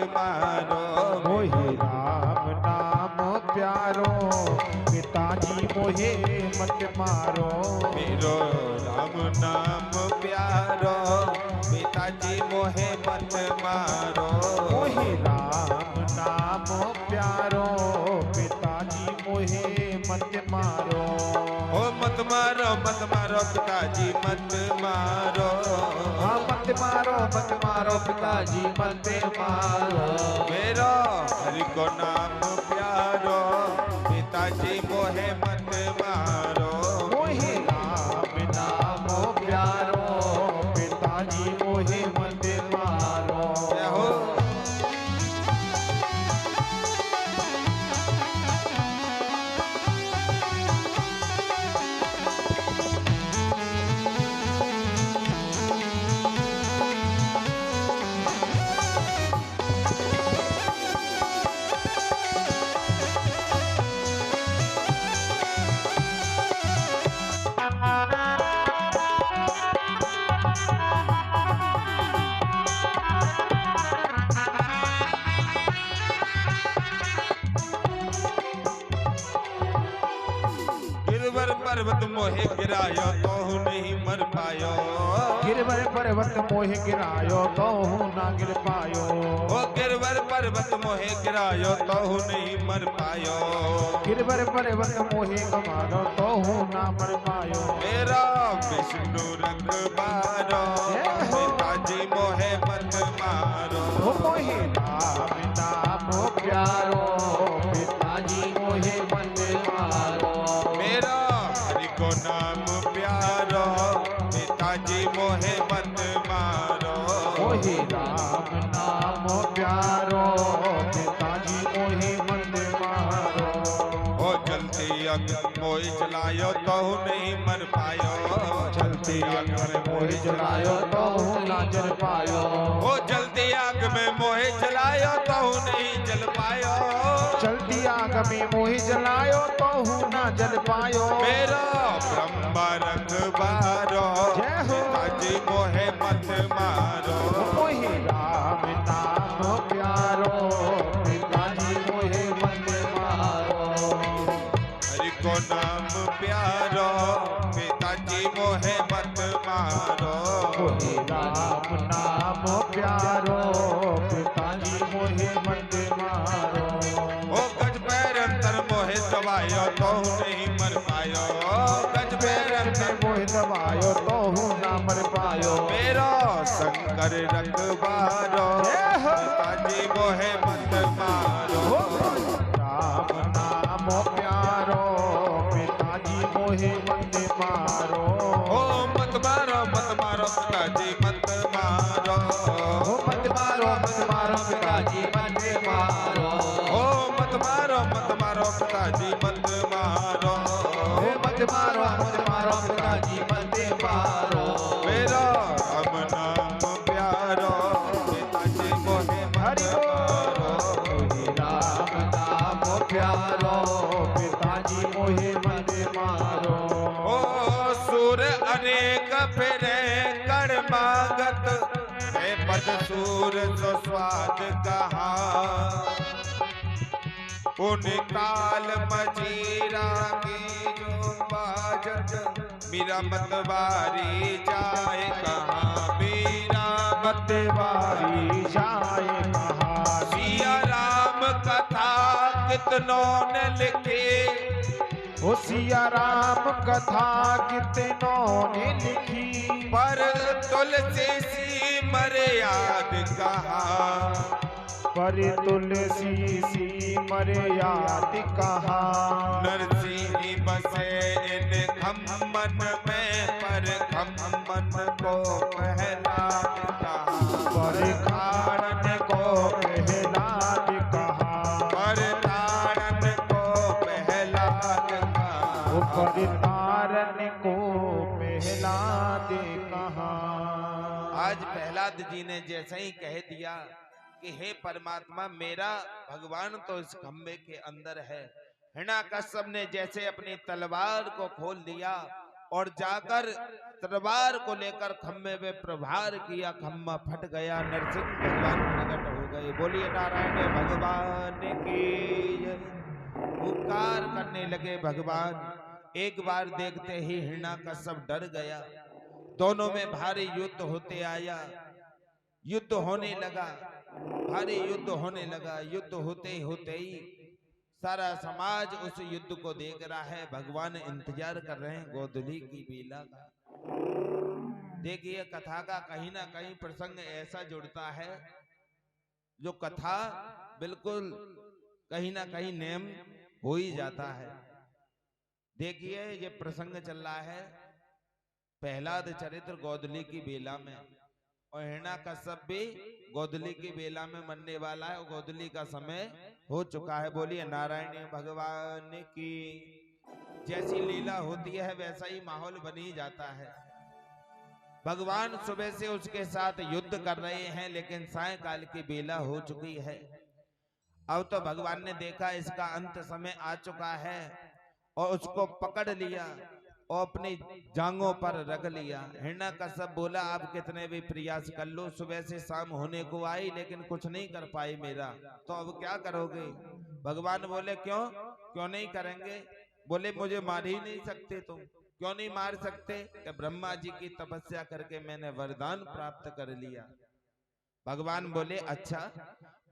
मारो। मोहे राम नाम प्यारो, पिताजी मोहे मत मारो। मेरो राम नाम प्यारो, पिताजी मोहे मत मारो। मोहे राम नाम प्यारो, पिताजी मोहे मत मारो। ओ मत मारो पिताजी मत मारो। हाँ मत मारो पिताजी मत मारो। मेरो हरि को नाम प्यारो, पिताजी मोहे मत मारो। मोहे राम नाम प्यारो, पिताजी मोहे मत मारो। जय हो। गिरवर पर्वत मोहे गिरायो तो नहीं मर पायो। गिरवर पर्वत मोहे गिरायो तो ना गिर पायो। ओ गिरवर पर्वत मोहे गिरायो तो नहीं मर पायो। गिरवर पर्वत मोहे गमारो तो ना मर पायो। मेरा विष्णु रखवारो, पिताजी मोहे मत मारो। मोहे राम नाम प्यारो, पिताजी मोहे मत मारो। मेरा हरि को नाम प्यारो, पिताजी मोहे मत मारो। मोहे राम नाम प्यारो, पिताजी मोहे मत मारो। ओ जलती अग मोहि जलायो तो नहीं मर पायो। चलती आग में मोहे जलायो तो ना जल पायो। ओ जलती आग में मोहे जलायो तो नहीं जल पायो। चलती आग में मोहे जलायो तो ना जल पायो। मेरा ब्रह्म रखवारो, जय हो। पिताजी मोहे मत मारो। मोहे राम नाम प्यारो, पिताजी मोहे मत मारो। हरि को नाम प्यारो, पिताजी मोहे मत मारो। मोहे राम नाम प्यारो, पिताजी मोहे मत मारो। ओ गज पैर अंतर मोहे दबायो तो नहीं मर पायो। गज पैर अंतर मोहे दबायो तो ना मर पायो। मेरा शंकर रखवारो, पिताजी मोहे मत मारो। राम नाम प्यारो, पिताजी मोहे मत मारो। ओ मत मारो पिताजी मत मारो। ओ मत मारो पिताजी मत मारो। ओ मत मारो पिताजी मत मारो। ओ मत मारो पिताजी मत मारो। मेरा राम नाम प्यारो, पिताजी मोहे मत मारो। राम नाम प्यारो, पिताजी मोहे मत मारो। ओ सुर अनेक फिरे कर मागत, हे पद सूर जो स्वाद कहा। उन काल मजीरा की जो बाजत, मेरा मतवारी जाए कहाँ। मेरा मतवारी जाए कहाँ। सिया राम कथा कितनों ने लिखी। ओ सिया राम कथा कितनों ने लिखी। पर तुलसी सी मर्याद कहा। पर तुलसी सी मर्याद कहा। नरसिंह बसे इन खम्मन में, पर खम्मन को पहलाद कहा। पर खाड़न को पहलाद कहा। पर ताड़न को पहलाद कहा। पर तारन को पहलाद कहा। आज प्रहलाद जी ने जैसे ही कह दिया कि हे परमात्मा, मेरा भगवान तो इस खम्भे के अंदर है। हिरण्याकश्यप ने जैसे अपनी तलवार को खोल दिया और जाकर तलवार को लेकर खम्भे में प्रहार किया, खम्भा फट गया, नरसिंह भगवान प्रकट हो गए। बोलिए नारायण भगवान की जय। उपकार करने लगे भगवान। एक बार देखते ही हिरण्याकश्यप डर गया। दोनों में भारी युद्ध होते आया। युद्ध होने लगा, भारी युद्ध होने लगा। युद्ध होते होते ही सारा समाज उस युद्ध को देख रहा है। भगवान इंतजार कर रहे हैं गोधूली की बेला का। देखिए कथा का कहीं ना कहीं प्रसंग ऐसा जुड़ता है जो कथा बिल्कुल कहीं ना कहीं नेम हो ही जाता है। देखिए ये प्रसंग चल रहा है प्रहलाद चरित्र गोधूली की बेला में, और हिरण्याकश्यप भी गोधूली की बेला में मरने वाला है और गोधूली का समय हो चुका है। बोलिए नारायण भगवान की। जैसी लीला होती है वैसा ही माहौल बन ही जाता है। भगवान सुबह से उसके साथ युद्ध कर रहे हैं, लेकिन सायंकाल की बेला हो चुकी है। अब तो भगवान ने देखा इसका अंत समय आ चुका है और उसको पकड़ लिया और अपनी जांघों पर रख लिया। हिरण्याकश्यप बोला आप कितने भी प्रयास कर लो, सुबह से शाम होने को आई लेकिन कुछ नहीं कर पाई मेरा, तो अब क्या करोगे? भगवान बोले क्यों क्यों नहीं करेंगे? बोले मुझे मार ही नहीं सकते तुम। क्यों नहीं मार सकते? कि ब्रह्मा जी की तपस्या करके मैंने वरदान प्राप्त कर लिया। भगवान बोले अच्छा,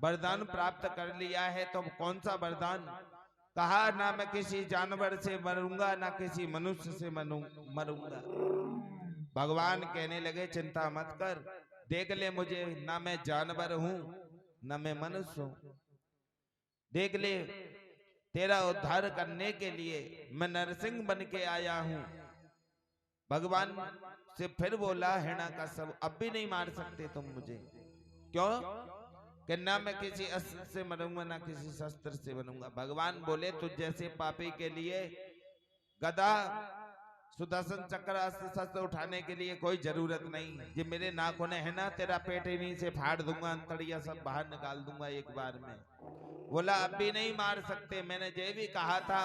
वरदान प्राप्त कर लिया है तो कौन सा वरदान? कहा ना मैं किसी जानवर से मरूंगा ना किसी मनुष्य से मरूंगा। भगवान कहने लगे चिंता मत कर, देख ले मुझे, ना मैं जानवर हूं ना मैं मनुष्य हूं। देख ले तेरा उद्धार करने के लिए मैं नरसिंह बन के आया हूं। भगवान से फिर बोला हिरण्याकश्यप अब भी नहीं मार सकते तुम मुझे। क्यों? कि ना मैं किसी अस्त्र से मरूंगा ना किसी शस्त्र से बनूंगा। भगवान बोले तुझ जैसे पापी के लिए गदा सुदर्शन चक्र अस्त्र शस्त्र उठाने के लिए कोई जरूरत नहीं। ये मेरे नाखून है ना, तेरा पेट इन्हीं से फाड़ दूंगा, अंतड़िया सब बाहर निकाल दूंगा एक बार में। बोला अब भी नहीं मार सकते, मैंने ये भी कहा था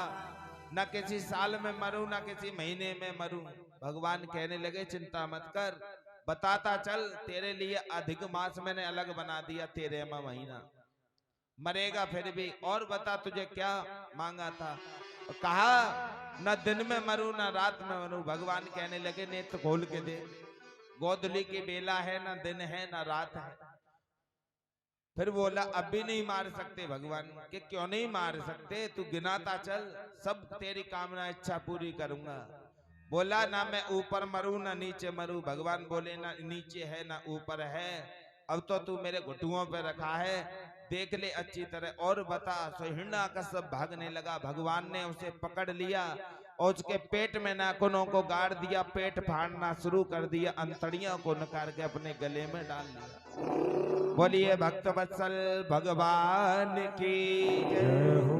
ना किसी साल में मरूं ना किसी महीने में मरूं। भगवान कहने लगे चिंता मत कर, बताता चल, तेरे लिए अधिक मास मैंने अलग बना दिया, 13वां महीना मरेगा फिर भी। और बता तुझे क्या मांगा था? कहा न दिन में मरूं ना रात में मरूं। भगवान कहने लगे नेत्र खोल के दे, गोधूली की बेला है, ना दिन है ना रात है। फिर बोला अब भी नहीं मार सकते। भगवान के क्यों नहीं मार सकते? तू गिनाता चल, सब तेरी कामना इच्छा पूरी करूंगा। बोला ना मैं ऊपर मरूं ना नीचे मरूं। भगवान बोले ना नीचे है ना ऊपर है, अब तो तू मेरे घुटुओं पे रखा है, देख ले अच्छी तरह और बता। सो हिरण्याकश्यप भागने लगा। भगवान ने उसे पकड़ लिया और उसके पेट में नाखूनों को गाड़ दिया, पेट फाड़ना शुरू कर दिया, अंतड़ियों को निकाल के अपने गले में डाल लिया। बोलिए भक्त वत्सल भगवान की जय हो।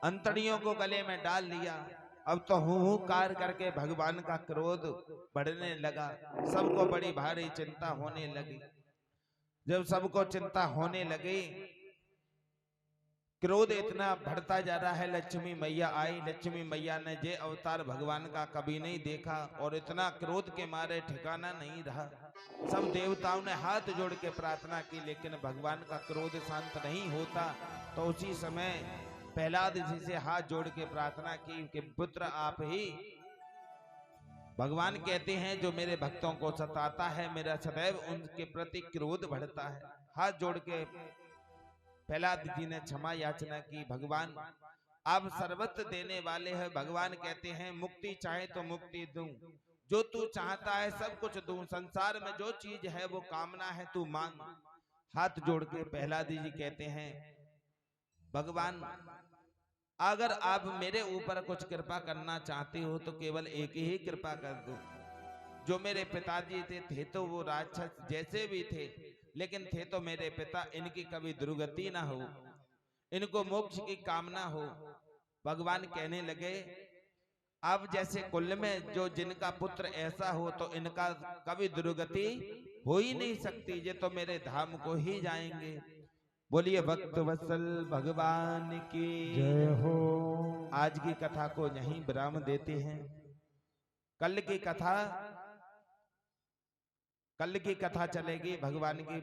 अंतड़ियों को गले में डाल लिया। अब तो हूं कार करके भगवान का क्रोध बढ़ने लगा। सबको बड़ी भारी चिंता होने लगी। जब सबको चिंता होने लगी, क्रोध इतना बढ़ता जा रहा है। लक्ष्मी मैया आई। लक्ष्मी मैया ने जे अवतार भगवान का कभी नहीं देखा और इतना क्रोध के मारे ठिकाना नहीं रहा। सब देवताओं ने हाथ जोड़ के प्रार्थना की, लेकिन भगवान का क्रोध शांत नहीं होता। तो उसी समय प्रहलाद जी से हाथ जोड़ के प्रार्थना की कि पुत्र आप ही। भगवान कहते हैं जो मेरे भक्तों को सताता है मेरा सदैव उनके प्रति क्रोध बढ़ता है। हाथ जोड़ के प्रहलाद जी ने क्षमा याचना की। भगवान आप सर्वत्र देने वाले हैं। भगवान कहते हैं मुक्ति चाहे तो मुक्ति दूं, जो तू चाहता है सब कुछ दूं, संसार में जो चीज है वो कामना है तू मांग। हाथ जोड़ के प्रहलाद जी कहते हैं भगवान अगर आप मेरे ऊपर कुछ कृपा करना चाहते हो तो केवल एक ही कृपा कर दो। जो मेरे पिताजी थे तो वो राक्षस जैसे भी थे, लेकिन थे तो मेरे पिता, इनकी कभी दुर्गति ना हो, इनको मोक्ष की कामना हो। भगवान कहने लगे अब जैसे कुल में जो जिनका पुत्र ऐसा हो तो इनका कभी दुर्गति हो ही नहीं सकती, ये तो मेरे धाम को ही जाएंगे। बोलिए भक्त वत्सल भगवान की जय हो। आज की कथा को यहीं विराम देते हैं। कल की कथा चलेगी भगवान की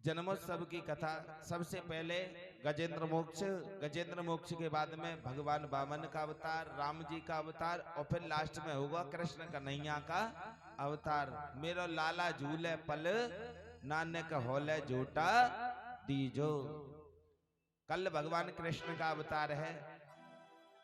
जन्मोत्सव की कथा। सबसे पहले गजेंद्र मोक्ष के बाद में भगवान वामन का अवतार, राम जी का अवतार और फिर लास्ट में होगा कृष्ण कन्हैया का अवतार। मेरो लाला झूले पल नानक होले झूठा दीजो। कल भगवान कृष्ण का अवतार है।